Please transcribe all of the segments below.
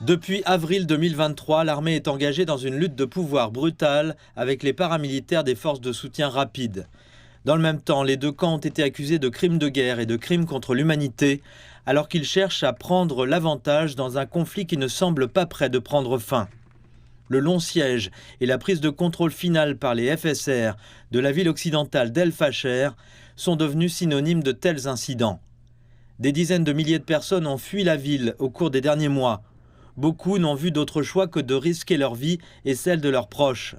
Depuis avril 2023, l'armée est engagée dans une lutte de pouvoir brutale avec les paramilitaires des forces de soutien rapide. Dans le même temps, les deux camps ont été accusés de crimes de guerre et de crimes contre l'humanité, alors qu'ils cherchent à prendre l'avantage dans un conflit qui ne semble pas près de prendre fin. Le long siège et la prise de contrôle finale par les FSR de la ville occidentale d'El Fasher sont devenus synonymes de tels incidents. Des dizaines de milliers de personnes ont fui la ville au cours des derniers mois. Beaucoup n'ont vu d'autre choix que de risquer leur vie et celle de leurs proches.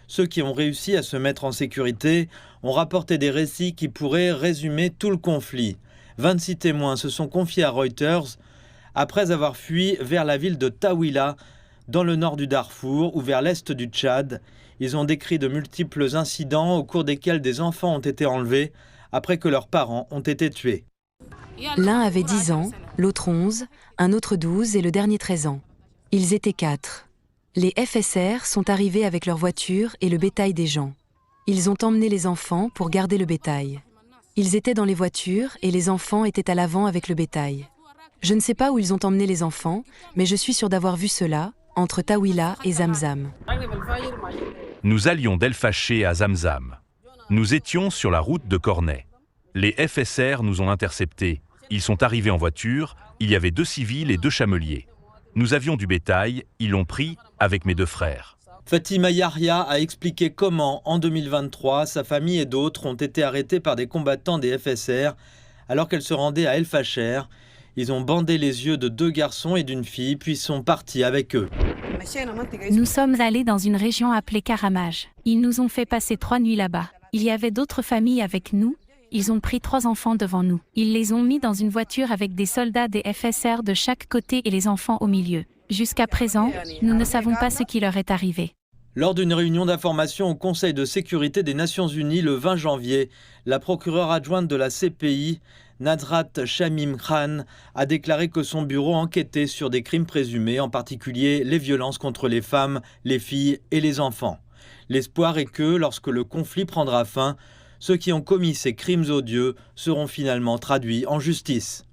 Ceux qui ont réussi à se mettre en sécurité ont rapporté des récits qui pourraient résumer tout le conflit. 26 témoins se sont confiés à Reuters après avoir fui vers la ville de Tawila, dans le nord du Darfour ou vers l'est du Tchad. Ils ont décrit de multiples incidents au cours desquels des enfants ont été enlevés après que leurs parents ont été tués. L'un avait 10 ans, l'autre 11, un autre 12 et le dernier 13 ans. Ils étaient 4. Les FSR sont arrivés avec leur voiture et le bétail des gens. Ils ont emmené les enfants pour garder le bétail. Ils étaient dans les voitures et les enfants étaient à l'avant avec le bétail. Je ne sais pas où ils ont emmené les enfants, mais je suis sûre d'avoir vu cela entre Tawila et Zamzam. Nous allions d'El Fasher à Zamzam. Nous étions sur la route de Cornet. Les FSR nous ont interceptés. Ils sont arrivés en voiture, il y avait 2 civils et 2 chameliers. Nous avions du bétail, ils l'ont pris avec mes 2 frères. Fatima Yahya a expliqué comment, en 2023, sa famille et d'autres ont été arrêtés par des combattants des FSR alors qu'elle se rendait à El Fasher. Ils ont bandé les yeux de 2 garçons et d'une fille, puis sont partis avec eux. Nous sommes allés dans une région appelée Karamaj. Ils nous ont fait passer 3 nuits là-bas. Il y avait d'autres familles avec nous. Ils ont pris 3 enfants devant nous. Ils les ont mis dans une voiture avec des soldats des FSR de chaque côté et les enfants au milieu. Jusqu'à présent, nous ne savons pas ce qui leur est arrivé. Lors d'une réunion d'information au Conseil de sécurité des Nations Unies le 20 janvier, la procureure adjointe de la CPI, Nadrat Shamim Khan, a déclaré que son bureau enquêtait sur des crimes présumés, en particulier les violences contre les femmes, les filles et les enfants. L'espoir est que, lorsque le conflit prendra fin, ceux qui ont commis ces crimes odieux seront finalement traduits en justice.